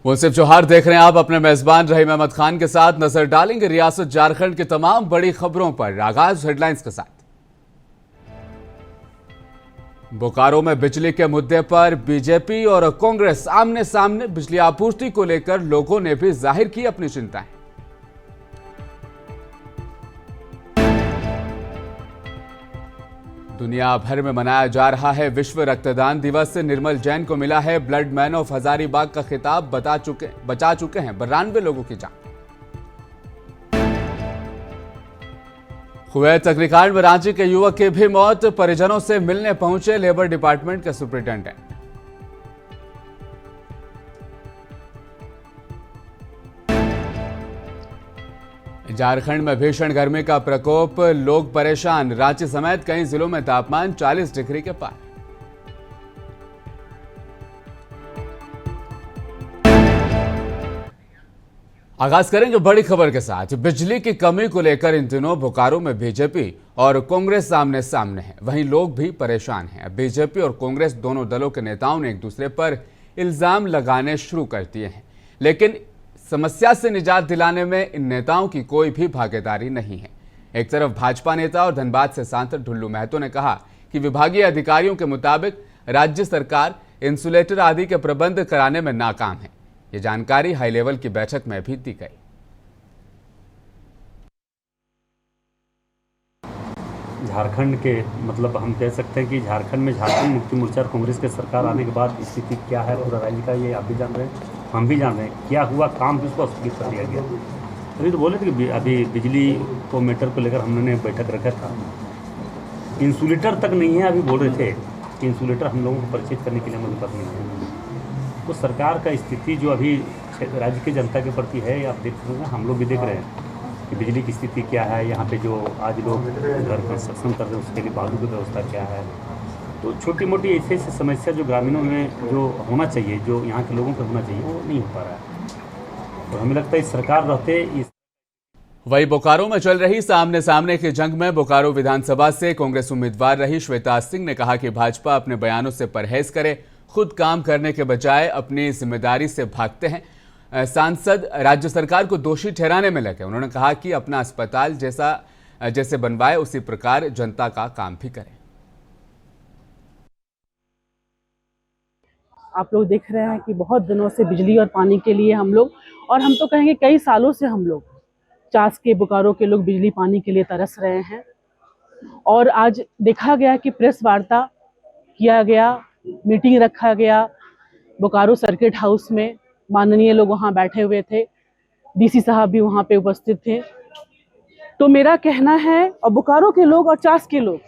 मुंसिफ जोहार देख रहे हैं आप अपने मेजबान रहीम अहमद खान के साथ। नजर डालेंगे रियासत झारखंड की तमाम बड़ी खबरों पर। आगाज हेडलाइंस के साथ। बोकारो में बिजली के मुद्दे पर बीजेपी और कांग्रेस आमने सामने। बिजली आपूर्ति को लेकर लोगों ने भी जाहिर की अपनी चिंताएं। दुनिया भर में मनाया जा रहा है विश्व रक्तदान दिवस। निर्मल जैन को मिला है ब्लड मैन ऑफ हजारीबाग का खिताब। बचा चुके हैं 92 लोगों की जान। कुवैत अग्निकांड में रांची के युवक की भी मौत। परिजनों से मिलने पहुंचे लेबर डिपार्टमेंट के सुपरिटेंडेंट। झारखंड में भीषण गर्मी का प्रकोप, लोग परेशान। रांची समेत कई जिलों में तापमान 40 डिग्री के पार। आगाज करेंगे बड़ी खबर के साथ। बिजली की कमी को लेकर इन दिनों बोकारो में बीजेपी और कांग्रेस आमने सामने है। वहीं लोग भी परेशान हैं। बीजेपी और कांग्रेस दोनों दलों के नेताओं ने एक दूसरे पर इल्जाम लगाने शुरू कर दिए हैं, लेकिन समस्या से निजात दिलाने में इन नेताओं की कोई भी भागीदारी नहीं है। एक तरफ भाजपा नेता और धनबाद से सांसद ढुल्लू महतो ने कहा कि विभागीय अधिकारियों के मुताबिक राज्य सरकार इंसुलेटर आदि के प्रबंध कराने में नाकाम है। ये जानकारी हाई लेवल की बैठक में भी दी गई। झारखंड के मतलब हम कह सकते हैं कि झारखंड में झारखंड मुक्ति मोर्चा और कांग्रेस के सरकार आने के बाद स्थिति क्या है पूरा राज्य का, ये आप भी जान रहे हैं, हम भी जान रहे हैं। क्या हुआ, काम किसको स्थगित कर दिया गया। अभी तो बोले थे कि अभी बिजली को मैटर को लेकर हमने बैठक रखा था। इंसुलेटर तक नहीं है, अभी बोल रहे थे कि इंसुलेटर हम लोगों को परिचित करने के लिए हमारे पास नहीं है। तो सरकार का स्थिति जो अभी राज्य की जनता के प्रति है, आप देख रहे हैं, हम लोग भी देख रहे हैं कि बिजली की स्थिति क्या है। यहाँ पे जो आज लोग घर कंस्ट्रक्शन कर रहे हैं उसके लिए बालू की व्यवस्था क्या है। तो छोटी मोटी ऐसी ऐसी समस्या जो ग्रामीणों में जो होना चाहिए, जो यहाँ के लोगों को होना चाहिए, वो नहीं हो पा रहा है। और हमें लगता है सरकार रहते इस वही बोकारो में चल रही सामने सामने की जंग में बोकारो विधानसभा से कांग्रेस उम्मीदवार रही श्वेता सिंह ने कहा कि भाजपा अपने बयानों से परहेज करे, खुद काम करने के बजाय अपनी जिम्मेदारी से भागते हैं। सांसद राज्य सरकार को दोषी ठहराने में लगे। उन्होंने कहा कि अपना अस्पताल जैसे बनवाए उसी प्रकार जनता का काम भी करें। आप लोग देख रहे हैं कि बहुत दिनों से बिजली और पानी के लिए हम लोग, और हम तो कहेंगे कई सालों से हम लोग चास के बोकारो के लोग बिजली पानी के लिए तरस रहे हैं। और आज देखा गया कि प्रेस वार्ता किया गया, मीटिंग रखा गया बोकारो सर्किट हाउस में। माननीय लोग वहाँ बैठे हुए थे, डीसी साहब भी वहाँ पे उपस्थित थे। तो मेरा कहना है, और बोकारो के लोग और चास के लोग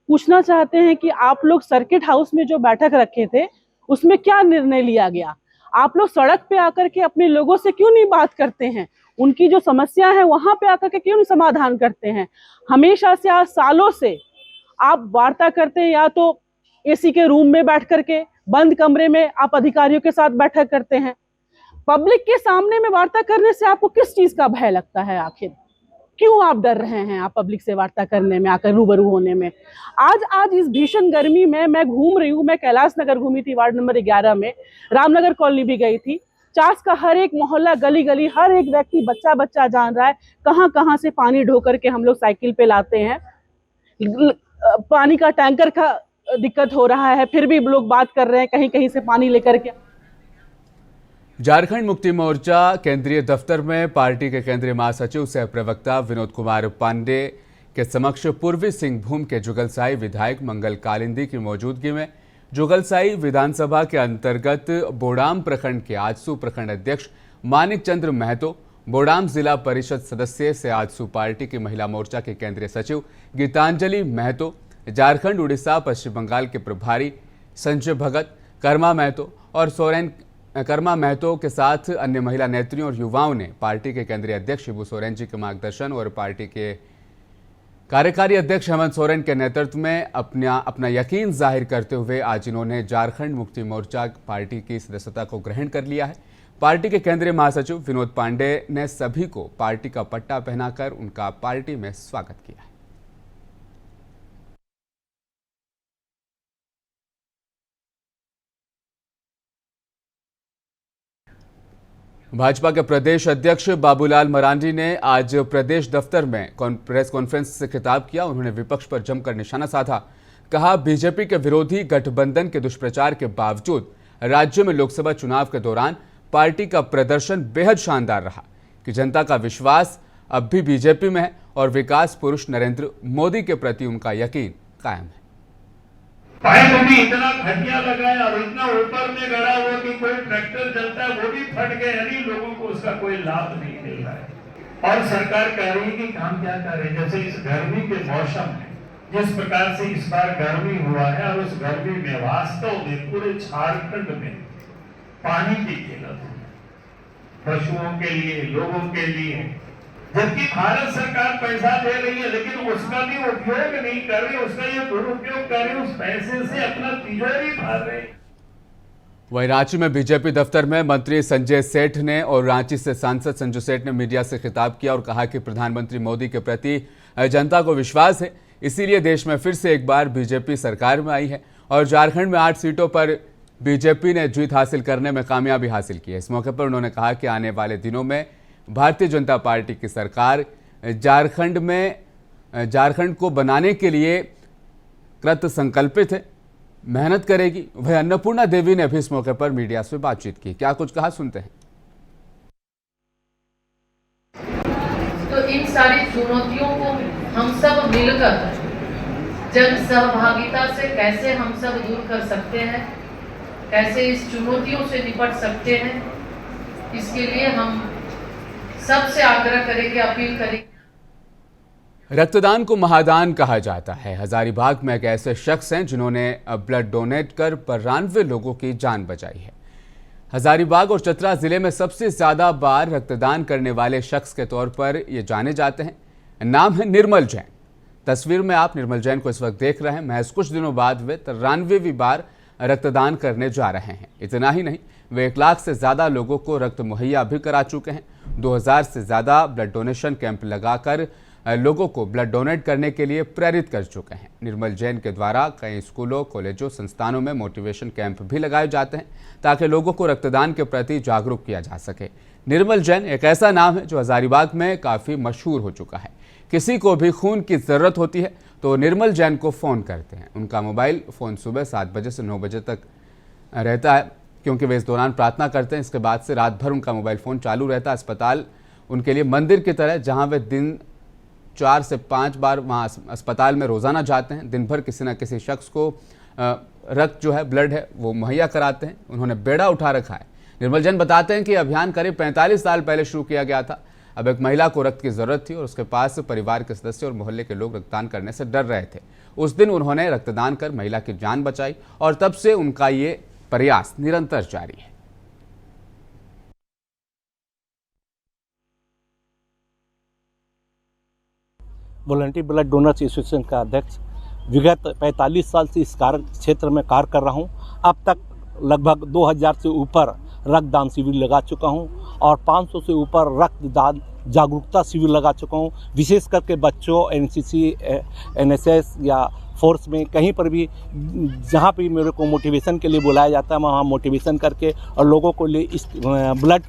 पूछना चाहते हैं कि आप लोग सर्किट हाउस में जो बैठक रखे थे उसमें क्या निर्णय लिया गया। आप लोग सड़क पे आकर के अपने लोगों से क्यों नहीं बात करते हैं, उनकी जो समस्या है वहां पे आकर के क्यों नहीं समाधान करते हैं। हमेशा से आज सालों से आप वार्ता करते हैं, या तो एसी के रूम में बैठ करके बंद कमरे में आप अधिकारियों के साथ बैठक करते हैं। पब्लिक के सामने में वार्ता करने से आपको किस चीज का भय लगता है? आखिर क्यों आप डर रहे हैं आप पब्लिक से वार्ता करने में, आकर रूबरू होने में? आज इस भीषण गर्मी में मैं घूम रही हूँ। मैं कैलाश नगर घूमी थी, वार्ड नंबर 11 में, रामनगर कॉलोनी भी गई थी। चास का हर एक मोहल्ला, गली गली, हर एक व्यक्ति, बच्चा बच्चा जान रहा है कहाँ कहाँ से पानी ढो करके हम लोग साइकिल पे लाते हैं। पानी का टैंकर का दिक्कत हो रहा है, फिर भी लोग बात कर रहे हैं कहीं कहीं से पानी लेकर के। झारखंड मुक्ति मोर्चा केंद्रीय दफ्तर में पार्टी के केंद्रीय महासचिव सह प्रवक्ता विनोद कुमार पांडे के समक्ष पूर्वी सिंहभूम के जुगलसाई विधायक मंगल कालिंदी की मौजूदगी में जुगलसाई विधानसभा के अंतर्गत बोडाम प्रखंड के आजसू प्रखंड अध्यक्ष मानिक चंद्र महतो, बोडाम जिला परिषद सदस्य से आजसू पार्टी की महिला मोर्चा के केंद्रीय सचिव गीतांजलि महतो, झारखंड, उड़ीसा, पश्चिम बंगाल के प्रभारी संजय भगत, कर्मा महतो और सोरेन कर्मा महतो के साथ अन्य महिला नेत्रियों और युवाओं ने पार्टी के केंद्रीय अध्यक्ष शिबू सोरेन जी के मार्गदर्शन और पार्टी के कार्यकारी अध्यक्ष हेमंत सोरेन के नेतृत्व में अपना यकीन जाहिर करते हुए आज इन्होंने झारखंड मुक्ति मोर्चा पार्टी की सदस्यता को ग्रहण कर लिया है। पार्टी के केंद्रीय महासचिव विनोद पांडे ने सभी को पार्टी का पट्टा पहनाकर उनका पार्टी में स्वागत किया है। भाजपा के प्रदेश अध्यक्ष बाबूलाल मरांडी ने आज प्रदेश दफ्तर में प्रेस कॉन्फ्रेंस से खिताब किया। उन्होंने विपक्ष पर जमकर निशाना साधा। कहा, बीजेपी के विरोधी गठबंधन के दुष्प्रचार के बावजूद राज्य में लोकसभा चुनाव के दौरान पार्टी का प्रदर्शन बेहद शानदार रहा कि जनता का विश्वास अब भी बीजेपी में है और विकास पुरुष नरेंद्र मोदी के प्रति उनका यकीन कायम है। पाइप भी इतना घटिया लगा है और इतना ऊपर में गड़ा हुआ कि कोई ट्रैक्टर चलता है वो भी फट गए, यानी लोगों को उसका कोई लाभ नहीं मिल रहा है। और सरकार कह रही है कि काम क्या कर रही है। जैसे इस गर्मी के मौसम में जिस प्रकार से इस बार गर्मी हुआ है और उस गर्मी में वास्तव में पूरे झारखंड में पानी की किल्लत है, पशुओं के लिए, लोगों के लिए, जबकि भारत सरकार पैसा दे रही है लेकिन उसका भी उपयोग नहीं कर रही, उसका ये दुरुपयोग कर रही, उस पैसे से अपना तिजोरी भर रही। वहीं रांची में बीजेपी दफ्तर में मंत्री संजय सेठ ने और रांची से सांसद संजू सेठ ने मीडिया से खिताब किया और कहा कि प्रधानमंत्री मोदी के प्रति जनता को विश्वास है, इसीलिए देश में फिर से एक बार बीजेपी सरकार में आई है और झारखंड में 8 सीटों पर बीजेपी ने जीत हासिल करने में कामयाबी हासिल की है। इस मौके पर उन्होंने कहा कि आने वाले दिनों में भारतीय जनता पार्टी की सरकार झारखंड को बनाने के लिए कृत संकल्पित है, मेहनत करेगी। वह अन्नपूर्णा देवी ने भी इस मौके पर मीडिया से बातचीत की। क्या कुछ कहा, सुनते हैं। तो इन सारी चुनौतियों को हम सब मिलकर जन सहभागिता से कैसे हम सब दूर कर सकते हैं, कैसे इस चुनौतियों से निपट सकते हैं, इसके लिए हम सबसे आग्रह करेंगे, अपील करेंगे। रक्तदान को महादान कहा जाता है। हजारीबाग में एक ऐसे शख्स हैं जिन्होंने ब्लड डोनेट कर 92 लोगों की जान बचाई है। हजारीबाग और चतरा जिले में सबसे ज्यादा बार रक्तदान करने वाले शख्स के तौर पर ये जाने जाते हैं। नाम है निर्मल जैन। तस्वीर में आप निर्मल जैन को इस वक्त देख रहे हैं। महज कुछ दिनों बाद वे 93वीं बार रक्तदान करने जा रहे हैं। इतना ही नहीं, वे 1 लाख से ज्यादा लोगों को रक्त मुहैया भी करा चुके हैं। 2000 से ज्यादा ब्लड डोनेशन कैंप लगाकर लोगों को ब्लड डोनेट करने के लिए प्रेरित कर चुके हैं। निर्मल जैन के द्वारा कई स्कूलों, कॉलेजों, संस्थानों में मोटिवेशन कैंप भी लगाए जाते हैं ताकि लोगों को रक्तदान के प्रति जागरूक किया जा सके। निर्मल जैन एक ऐसा नाम है जो हजारीबाग में काफ़ी मशहूर हो चुका है। किसी को भी खून की ज़रूरत होती है तो निर्मल जैन को फ़ोन करते हैं। उनका मोबाइल फ़ोन सुबह 7 बजे से 9 बजे तक रहता है, क्योंकि वे इस दौरान प्रार्थना करते हैं। इसके बाद से रात भर उनका मोबाइल फ़ोन चालू रहता है। अस्पताल उनके लिए मंदिर की तरह, जहां वे दिन 4 से 5 बार वहां अस्पताल में रोज़ाना जाते हैं। दिन भर किसी न किसी शख्स को रक्त जो है, ब्लड है, वो मुहैया कराते हैं। उन्होंने बेड़ा उठा रखा है। निर्मल जैन बताते हैं कि अभियान करीब 45 साल पहले शुरू किया गया था। अब एक महिला को रक्त की ज़रूरत थी और उसके पास परिवार के सदस्य और मोहल्ले के लोग रक्तदान करने से डर रहे थे। उस दिन उन्होंने रक्तदान कर महिला की जान बचाई और तब से उनका ये प्रयास निरंतर जारी है। वॉलंटियर ब्लड डोनर्स एसोसिएशन का अध्यक्ष विगत 45 साल से इस कार्य क्षेत्र में कार्य कर रहा हूं। अब तक लगभग 2000 से ऊपर रक्तदान शिविर लगा चुका हूं और 500 से ऊपर रक्तदान जागरूकता शिविर लगा चुका हूं। विशेष करके बच्चों, एनसीसी, एनएसएस या फोर्स में कहीं पर भी जहां भी मेरे को मोटिवेशन के लिए बुलाया जाता है, वहाँ मोटिवेशन करके और लोगों को लिए इस ब्लड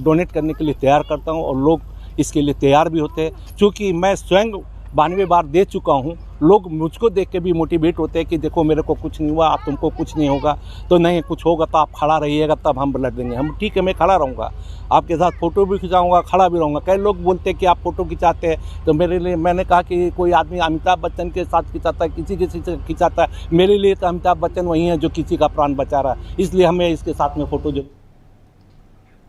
डोनेट करने के लिए तैयार करता हूं और लोग इसके लिए तैयार भी होते हैं। क्योंकि मैं स्वयं 92 बार दे चुका हूं, लोग मुझको देख के भी मोटिवेट होते हैं कि देखो मेरे को कुछ नहीं हुआ, आप तुमको कुछ नहीं होगा, तो नहीं कुछ होगा तो आप खड़ा रहिएगा, तब हम ब्लड देंगे। हम ठीक है, मैं खड़ा रहूँगा, आपके साथ फ़ोटो भी खिंचाऊँगा, खड़ा भी रहूँगा। कई लोग बोलते हैं कि आप फ़ोटो खिंचाते हैं, तो मेरे लिए मैंने कहा कि कोई आदमी अमिताभ बच्चन के साथ खिंचाता है, किसी से खिंचाता है, मेरे लिए तो अमिताभ बच्चन वही है जो किसी का प्राण बचा रहा है, इसलिए हमें इसके साथ में फ़ोटो जो।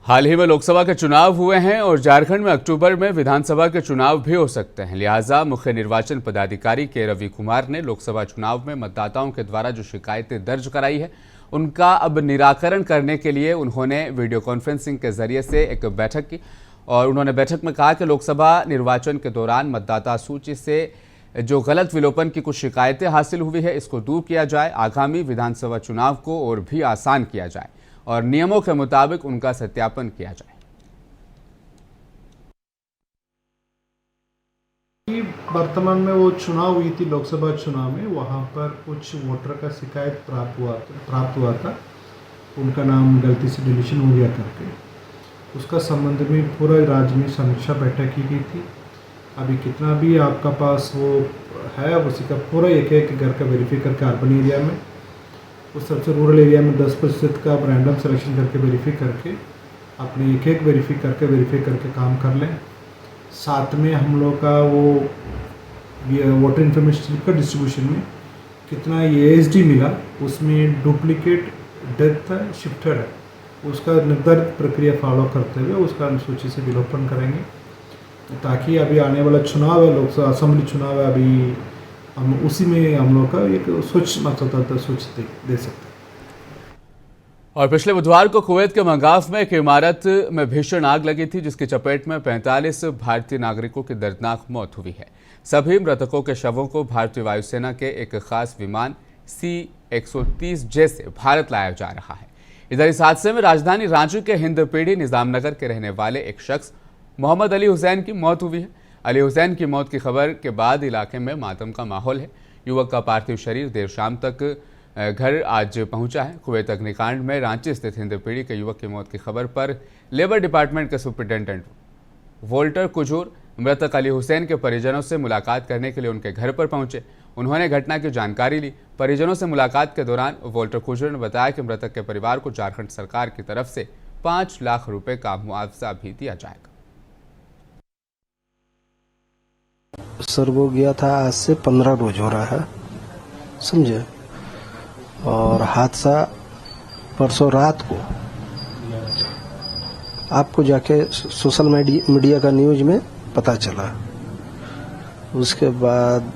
हाल ही में लोकसभा के चुनाव हुए हैं और झारखंड में अक्टूबर में विधानसभा के चुनाव भी हो सकते हैं। लिहाजा मुख्य निर्वाचन पदाधिकारी के रवि कुमार ने लोकसभा चुनाव में मतदाताओं के द्वारा जो शिकायतें दर्ज कराई है, उनका अब निराकरण करने के लिए उन्होंने वीडियो कॉन्फ्रेंसिंग के जरिए से एक बैठक की और उन्होंने बैठक में कहा कि लोकसभा निर्वाचन के दौरान मतदाता सूची से जो गलत विलोपन की कुछ शिकायतें हासिल हुई है, इसको दूर किया जाए। आगामी विधानसभा चुनाव को और भी आसान किया जाए और नियमों के मुताबिक उनका सत्यापन किया जाए। वर्तमान में वो चुनाव हुई थी, लोकसभा चुनाव में, वहाँ पर कुछ वोटर का शिकायत प्राप्त हुआ था, उनका नाम गलती से डिलीशन हो गया करके। उसका संबंध में पूरा राज्य में समीक्षा बैठक की गई थी। अभी कितना भी आपका पास वो है उसी का पूरा एक एक घर का वेरीफाई करके अर्बन एरिया में, उस सबसे रूरल एरिया में 10% का आप रैंडम सिलेक्शन करके वेरीफाई करके अपने एक एक वेरीफाई करके काम कर लें। साथ में हम लोग का वो वाटर इन्फॉर्मेशन स्लिप का डिस्ट्रीब्यूशन में कितना ASD मिला, उसमें डुप्लीकेट डेथ है, शिफ्टेड है, उसका निर्धारित प्रक्रिया फॉलो करते हुए उसका सूची से विलोपन करेंगे, ताकि अभी आने वाला चुनाव है, लोकसभा असेंबली चुनाव है, अभी हम उसी में हम लोग का एक स्वच्छ मतदाता सूची दे सकते हैं। और पिछले बुधवार को कुवैत के मंगाफ में एक इमारत में भीषण आग लगी थी, जिसकी चपेट में 45 भारतीय नागरिकों की दर्दनाक मौत हुई है। सभी मृतकों के शवों को भारतीय वायुसेना के एक खास विमान C-130J से भारत लाया जा रहा है। इधर इस हादसे में राजधानी रांची के हिंदपीढ़ी निजामनगर के रहने वाले एक शख्स मोहम्मद अली हुसैन की मौत हुई है। अली हुसैन की मौत की खबर के बाद इलाके में मातम का माहौल है। युवक का पार्थिव शरीर देर शाम तक घर आज पहुंचा है। कुवैत अग्निकांड में रांची स्थित हिंदपीढ़ी के युवक की मौत की खबर पर लेबर डिपार्टमेंट के सुपरिटेंडेंट वोल्टर कुजूर मृतक अली हुसैन के परिजनों से मुलाकात करने के लिए उनके घर पर पहुंचे। उन्होंने घटना की जानकारी ली। परिजनों से मुलाकात के दौरान वोल्टर कुजूर ने बताया कि मृतक के परिवार को झारखंड सरकार की तरफ से 5 लाख रुपए का मुआवजा भी दिया जाएगा। सर वो गया था आज से 15 रोज हो रहा है, समझे, और हादसा परसों रात को आपको जाके सोशल मीडिया का न्यूज में पता चला। उसके बाद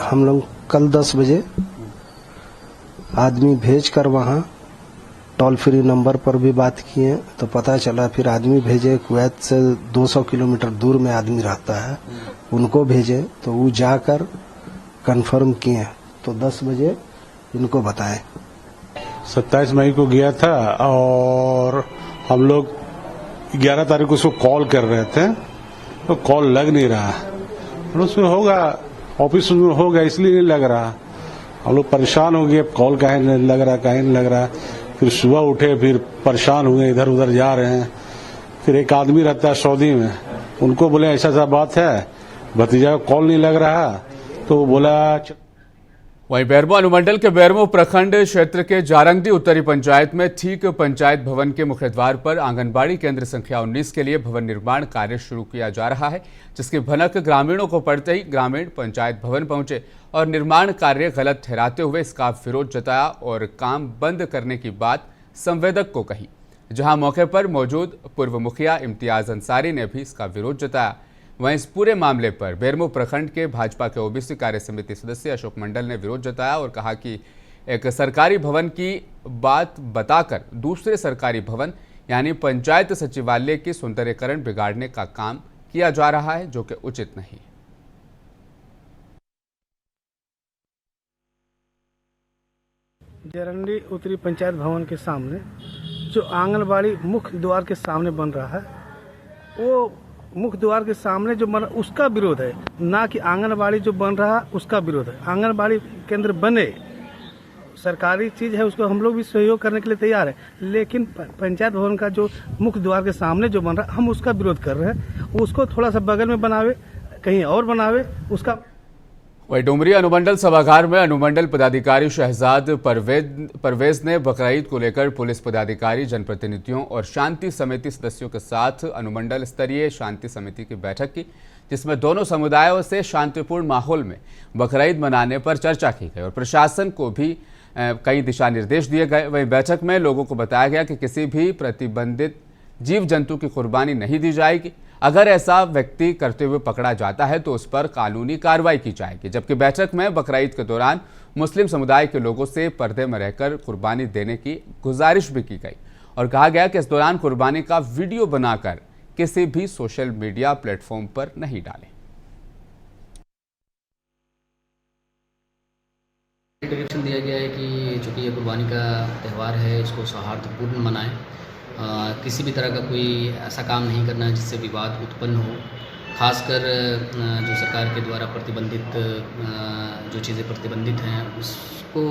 हम लोग कल 10 बजे आदमी भेजकर वहाँ टोल फ्री नंबर पर भी बात किए तो पता चला, फिर आदमी भेजे कुवैत से 200 किलोमीटर दूर में आदमी रहता है, उनको भेजे तो वो जाकर कंफर्म किए तो 10 बजे इनको बताएं। 27 मई को गया था और हम लोग 11 तारीख को उसको कॉल कर रहे थे तो कॉल लग नहीं रहा। उसमें होगा ऑफिस में होगा इसलिए नहीं लग रहा। हम लोग परेशान हो गए, कॉल काहे नहीं लग रहा, काहे नहीं लग रहा। फिर सुबह उठे, फिर परेशान हुए, इधर उधर जा रहे हैं। फिर एक आदमी रहता है सऊदी में, उनको बोले ऐसा ऐसा बात है, भतीजा का कॉल नहीं लग रहा, तो वो बोला। वहीं बेरमो अनुमंडल के बेरमो प्रखंड क्षेत्र के जारंगडी उत्तरी पंचायत में ठीक पंचायत भवन के मुख्य द्वार पर आंगनबाड़ी केंद्र संख्या 19 के लिए भवन निर्माण कार्य शुरू किया जा रहा है, जिसकी भनक ग्रामीणों को पड़ते ही ग्रामीण पंचायत भवन पहुंचे और निर्माण कार्य गलत ठहराते हुए इसका विरोध जताया और काम बंद करने की बात संवेदक को कही। जहां मौके पर मौजूद पूर्व मुखिया इम्तियाज अंसारी ने भी इसका विरोध जताया। वहीं इस पूरे मामले पर बेरमो प्रखंड के भाजपा के ओबीसी कार्य समिति सदस्य अशोक मंडल ने विरोध जताया और कहा कि एक सरकारी भवन की बात बताकर दूसरे सरकारी भवन यानी पंचायत सचिवालय की सौंदर्यीकरण बिगाड़ने का काम किया जा रहा है, जो कि उचित नहीं है। जारंगडी उत्तरी पंचायत भवन के सामने जो आंगनबाड़ी मुख्य द्वार के सामने बन रहा है, वो मुख्य द्वार के सामने जो बन उसका विरोध है, ना कि आंगनबाड़ी जो बन रहा है उसका विरोध है। आंगनबाड़ी केंद्र बने, सरकारी चीज है, उसको हम लोग भी सहयोग करने के लिए तैयार है, लेकिन पंचायत भवन का जो मुख्य द्वार के सामने जो बन रहा है हम उसका विरोध कर रहे हैं। उसको थोड़ा सा बगल में बनावे, कहीं और बनावे उसका। वहीं डुमरी अनुमंडल सभागार में अनुमंडल पदाधिकारी शहजाद परवेज ने बकरीद को लेकर पुलिस पदाधिकारी, जनप्रतिनिधियों और शांति समिति सदस्यों के साथ अनुमंडल स्तरीय शांति समिति की बैठक की, जिसमें दोनों समुदायों से शांतिपूर्ण माहौल में बकरीद मनाने पर चर्चा की गई और प्रशासन को भी कई दिशा निर्देश दिए गए। वहीं बैठक में लोगों को बताया गया कि किसी भी प्रतिबंधित जीव जंतु की कुर्बानी नहीं दी जाएगी। अगर ऐसा व्यक्ति करते हुए पकड़ा जाता है तो उस पर कानूनी कार्रवाई की जाएगी। जबकि बैठक में बकरीद के दौरान मुस्लिम समुदाय के लोगों से पर्दे में रहकर कुर्बानी देने की गुजारिश भी की गई और कहा गया कि इस दौरान कुर्बानी का वीडियो बनाकर किसी भी सोशल मीडिया प्लेटफॉर्म पर नहीं डालें। डायरेक्शन दिया गया है कि चूँकि ये कुर्बानी का त्यौहार है, इसको सौहार्दपूर्ण मनाएं। किसी भी तरह का कोई ऐसा काम नहीं करना है जिससे विवाद उत्पन्न हो। खासकर जो सरकार के द्वारा प्रतिबंधित जो चीज़ें प्रतिबंधित हैं उसको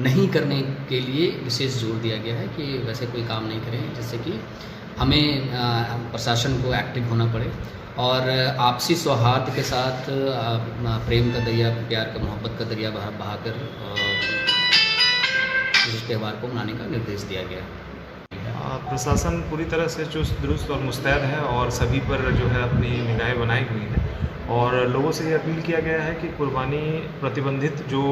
नहीं करने के लिए विशेष जोर दिया गया है कि वैसे कोई काम नहीं करें जिससे कि हमें प्रशासन को एक्टिव होना पड़े और आपसी सौहार्द के साथ प्रेम का दरिया, प्यार का, मोहब्बत का दरिया बहाकर इस त्यौहार को मनाने का निर्देश दिया गया। प्रशासन पूरी तरह से चुस्त दुरुस्त और मुस्तैद है और सभी पर जो है अपनी निगाहें बनाई हुई है और लोगों से ये अपील किया गया है कि कुर्बानी प्रतिबंधित जो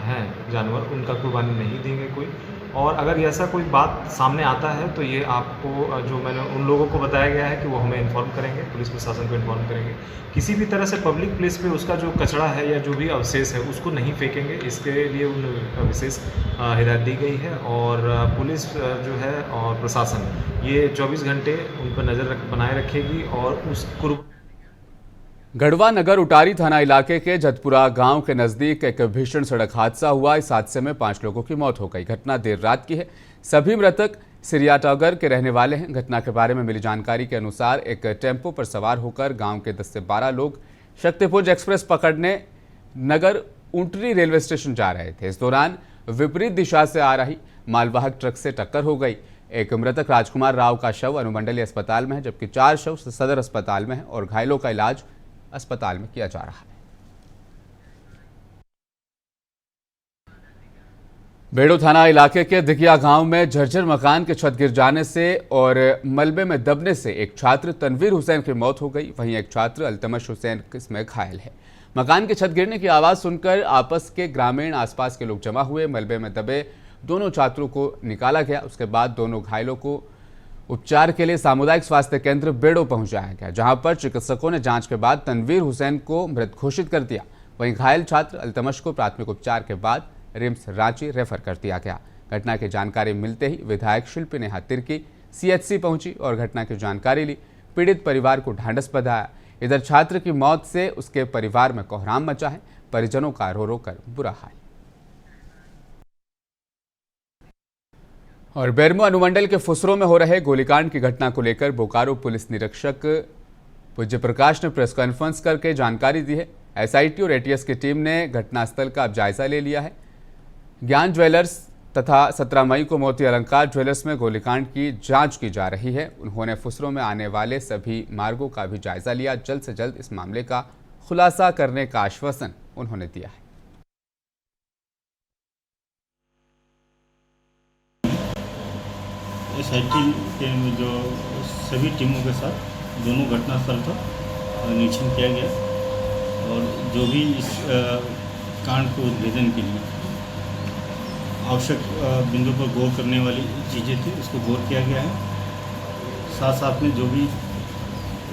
हैं जानवर उनका कुर्बानी नहीं देंगे कोई, और अगर ऐसा कोई बात सामने आता है तो ये आपको जो मैंने उन लोगों को बताया गया है कि वो हमें इन्फॉर्म करेंगे, पुलिस प्रशासन को इन्फॉर्म करेंगे। किसी भी तरह से पब्लिक प्लेस पे उसका जो कचरा है या जो भी अवशेष है उसको नहीं फेंकेंगे, इसके लिए उन विशेष हिदायत दी गई है और पुलिस जो है और प्रशासन ये 24 घंटे उन पर नज़र बनाए रखेगी और उस गढ़वा नगर उटारी थाना इलाके के जतपुरा गांव के नजदीक एक भीषण सड़क हादसा हुआ। इस हादसे में 5 लोगों की मौत हो गई। घटना देर रात की है। सभी मृतक सिरियाटागर के रहने वाले हैं। घटना के बारे में मिली जानकारी के अनुसार एक टेम्पो पर सवार होकर गांव के 10 से 12 लोग शक्तिपुंज एक्सप्रेस पकड़ने नगर ऊंटरी रेलवे स्टेशन जा रहे थे। इस दौरान विपरीत दिशा से आ रही मालवाहक ट्रक से टक्कर हो गई। एक मृतक राजकुमार राव का शव अनुमंडलीय अस्पताल में है, जबकि 4 शव सदर अस्पताल में है और घायलों का इलाज अस्पताल में किया जा रहा है। बेड़ो थाना इलाके के दिगिया गांव में जर्जर मकान के छत गिर जाने से और मलबे में दबने से एक छात्र तनवीर हुसैन की मौत हो गई। वहीं एक छात्र अल्तमश हुसैन इसमें घायल है। मकान के छत गिरने की आवाज सुनकर आपस के ग्रामीण आसपास के लोग जमा हुए। मलबे में दबे दोनों छात्रों को निकाला गया। उसके बाद दोनों घायलों को उपचार के लिए सामुदायिक स्वास्थ्य केंद्र बेड़ो पहुंचाया गया, जहां पर चिकित्सकों ने जांच के बाद तनवीर हुसैन को मृत घोषित कर दिया। वहीं घायल छात्र अल्तमश को प्राथमिक उपचार के बाद रिम्स रांची रेफर कर दिया गया। घटना की जानकारी मिलते ही विधायक शिल्पी नेहा तिर्की सीएचसी पहुंची और घटना की जानकारी ली। पीड़ित परिवार को ढांढस बंधाया। इधर छात्र की मौत से उसके परिवार में कोहराम मचा है। परिजनों का रो रो कर बुरा हाल। और बेरमो अनुमंडल के फुसरों में हो रहे गोलीकांड की घटना को लेकर बोकारो पुलिस निरीक्षक पूज्य प्रकाश ने प्रेस कॉन्फ्रेंस करके जानकारी दी है। एसआईटी और एटीएस की टीम ने घटनास्थल का अब जायजा ले लिया है। ज्ञान ज्वेलर्स तथा 17 मई को मोती अलंकार ज्वेलर्स में गोलीकांड की जांच की जा रही है। उन्होंने फुसरों में आने वाले सभी मार्गों का भी जायजा लिया। जल्द से जल्द इस मामले का खुलासा करने का आश्वासन उन्होंने दिया है। एसआईटी के जो सभी टीमों के साथ दोनों घटनास्थल का निरीक्षण किया गया और जो भी इस कांड को उद्भेदन के लिए आवश्यक बिंदु पर गौर करने वाली चीज़ें थी उसको गौर किया गया है। साथ साथ में जो भी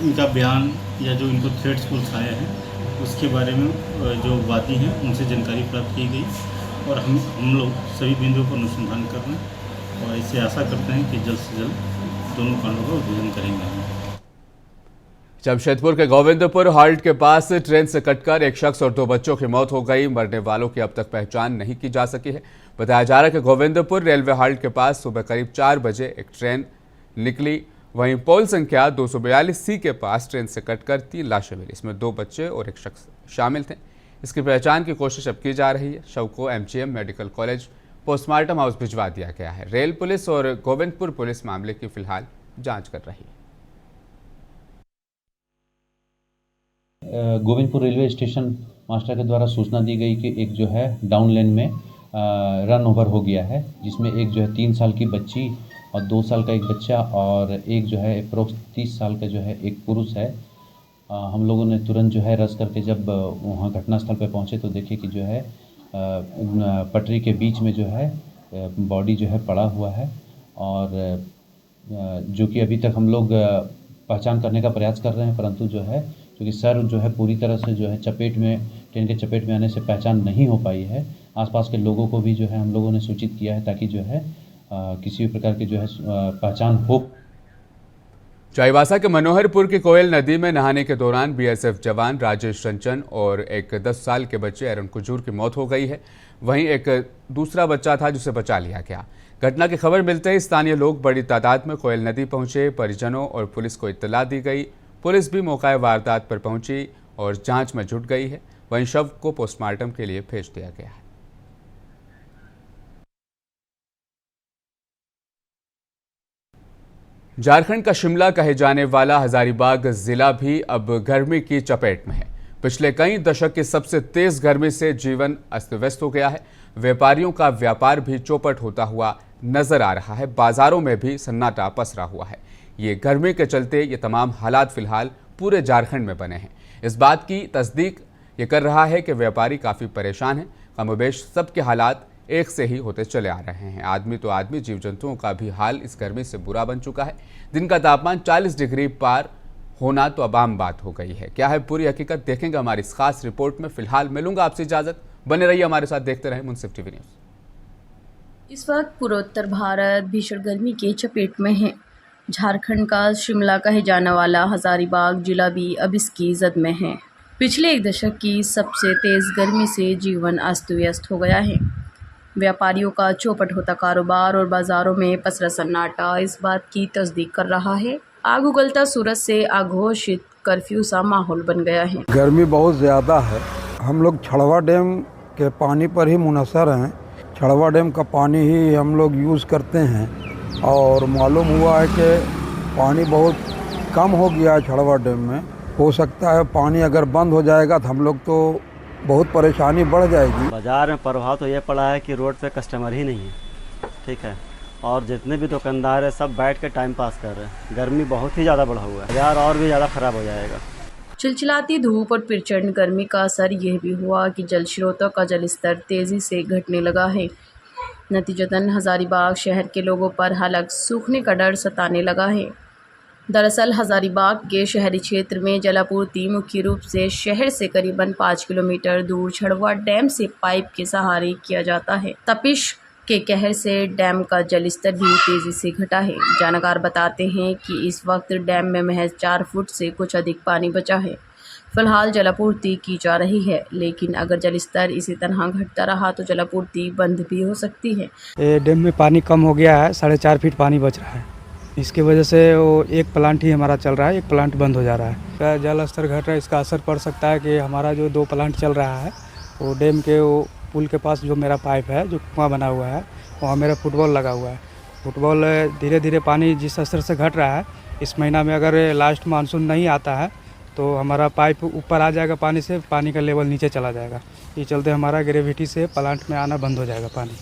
इनका बयान या जो इनको थ्रेट्स पुलिस आए हैं उसके बारे में जो वादी हैं उनसे जानकारी प्राप्त की गई और हम लोग सभी बिंदुओं पर अनुसंधान कर रहे हैं और इससे आशा करते हैं कि जल्द से जल्द दोनों कांडों का उद्भेदन करेंगे। जमशेदपुर के गोविंदपुर हॉल्ट के पास ट्रेन से कटकर एक शख्स और 2 बच्चों की मौत हो गई। मरने वालों की अब तक पहचान नहीं की जा सकी है। बताया जा रहा है कि गोविंदपुर रेलवे हॉल्ट के पास सुबह करीब 4 बजे एक ट्रेन निकली। वहीं पोल संख्या 242C के पास ट्रेन से कटकर 3 लाशें मिली। इसमें 2 बच्चे और एक शख्स शामिल थे। इसकी पहचान की कोशिश अब की जा रही है। शव को MGM medical college postmortem house भिजवा दिया गया है। रेल पुलिस और गोविंदपुर पुलिस मामले की फिलहाल जांच कर रही है। गोविंदपुर रेलवे स्टेशन मास्टर के द्वारा सूचना दी गई कि एक जो है डाउन लेन में रन ओवर हो गया है, जिसमें एक जो है 3 साल की बच्ची और 2 साल का एक बच्चा और एक जो है अप्रोक्स 30 साल का जो है एक पुरुष है। हम लोगों ने तुरंत जो है रस करके जब वहाँ घटनास्थल पर पहुँचे तो देखे कि जो है पटरी के बीच में जो है बॉडी जो है पड़ा हुआ है और जो कि अभी तक हम लोग पहचान करने का प्रयास कर रहे हैं, परंतु जो है क्योंकि सर जो है पूरी तरह से जो है चपेट में ट्रेन के चपेट में आने से पहचान नहीं हो पाई है। आसपास के लोगों को भी जो है हम लोगों ने सूचित किया है ताकि जो है किसी भी प्रकार की जो है पहचान हो। चाईबासा के मनोहरपुर की कोयल नदी में नहाने के दौरान BSF जवान राजेश रंजन और एक 10 साल के बच्चे अरुण कुजूर की मौत हो गई है। वहीं एक दूसरा बच्चा था जिसे बचा लिया गया। घटना की खबर मिलते ही स्थानीय लोग बड़ी तादाद में कोयल नदी पहुंचे। परिजनों और पुलिस को इत्तला दी गई। पुलिस भी मौका वारदात पर पहुंची और जांच में जुट गई है। वहीं शव को पोस्टमार्टम के लिए भेज दिया गया है। झारखंड का शिमला कहे जाने वाला हजारीबाग जिला भी अब गर्मी की चपेट में है। पिछले कई दशक की सबसे तेज गर्मी से जीवन अस्त व्यस्त हो गया है। व्यापारियों का व्यापार भी चौपट होता हुआ नजर आ रहा है। बाजारों में भी सन्नाटा पसरा हुआ है। ये गर्मी के चलते ये तमाम हालात फिलहाल पूरे झारखंड में बने हैं। इस बात की तस्दीक ये कर रहा है कि व्यापारी काफ़ी परेशान हैं। कमोबेश सबके हालात एक से ही होते चले आ रहे हैं। आदमी तो आदमी, जीव जंतुओं का भी हाल इस गर्मी से बुरा बन चुका है। दिन का तापमान 40 डिग्री पार होना तो अब आम बात हो गई है। क्या है पूरी हकीकत, देखेंगे हमारी इस खास रिपोर्ट में। फिलहाल मिलूंगा आपसे इजाजत, बने रहिए हमारे साथ, देखते रहें मुंसिफ टीवी न्यूज। इस वक्त पूर्वोत्तर भारत भीषण गर्मी के चपेट में है। झारखंड का शिमला कहे जाने वाला हजारीबाग जिला भी अब इसकी जद में है। पिछले एक दशक की सबसे तेज गर्मी से जीवन अस्त व्यस्त हो गया है। व्यापारियों का चौपट होता कारोबार और बाजारों में पसरा सन्नाटा इस बात की तस्दीक कर रहा है। आग उगलता सूरज से आघोषित कर्फ्यू सा माहौल बन गया है। गर्मी बहुत ज़्यादा है। हम लोग छड़वा डैम के पानी पर ही मुनहसर हैं। छड़वा डैम का पानी ही हम लोग यूज़ करते हैं और मालूम हुआ है कि पानी बहुत कम हो गया है छड़वा डैम में। हो सकता है पानी अगर बंद हो जाएगा तो हम लोग तो बहुत परेशानी बढ़ जाएगी। बाज़ार में प्रभाव तो ये पड़ा है कि रोड पे कस्टमर ही नहीं है, ठीक है, और जितने भी दुकानदार हैं सब बैठ के टाइम पास कर रहे हैं। गर्मी बहुत ही ज़्यादा बढ़ा हुआ है, बाजार और भी ज़्यादा ख़राब हो जाएगा। चिलचिलाती धूप और प्रचंड गर्मी का असर यह भी हुआ कि जल स्रोतों का जलस्तर तेज़ी से घटने लगा है। नतीजतन हजारीबाग शहर के लोगों पर हालांकि सूखने का डर सताने लगा है। दरअसल हजारीबाग के शहरी क्षेत्र में जलापूर्ति मुख्य रूप से शहर से करीबन 5 किलोमीटर दूर छड़वा डैम से पाइप के सहारे किया जाता है। तपिश के कहर से डैम का जलस्तर भी तेजी से घटा है। जानकार बताते हैं कि इस वक्त डैम में महज 4 फुट से कुछ अधिक पानी बचा है। फिलहाल जलापूर्ति की जा रही है, लेकिन अगर जलस्तर इसी तरह घटता रहा तो जलापूर्ति बंद भी हो सकती है। डैम में पानी कम हो गया है, 4.5 फीट पानी बच रहा है। इसकी वजह से वो एक प्लांट ही हमारा चल रहा है, एक प्लांट बंद हो जा रहा है। जल स्तर घट रहा है, इसका असर पड़ सकता है कि हमारा जो 2 प्लांट चल रहा है वो डैम के वो पुल के पास जो मेरा पाइप है, जो कुआं बना हुआ है, वहाँ मेरा फुटबॉल लगा हुआ है। फुटबॉल धीरे धीरे पानी जिस स्तर से घट रहा है, इस महीना में अगर लास्ट मानसून नहीं आता है तो हमारा पाइप ऊपर आ जाएगा पानी से, पानी का लेवल नीचे चला जाएगा। ये चलते हमारा ग्रेविटी से प्लांट में आना बंद हो जाएगा पानी।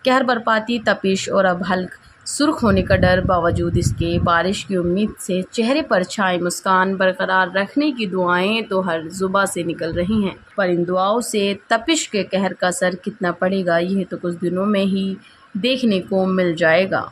कहर बरपाती तपिश और अब हल्क सुर्ख होने का डर बावजूद इसके बारिश की उम्मीद से चेहरे पर छाई मुस्कान बरकरार रखने की दुआएं तो हर जुबा से निकल रही हैं। पर इन दुआओं से तपिश के कहर का असर कितना पड़ेगा, यह तो कुछ दिनों में ही देखने को मिल जाएगा।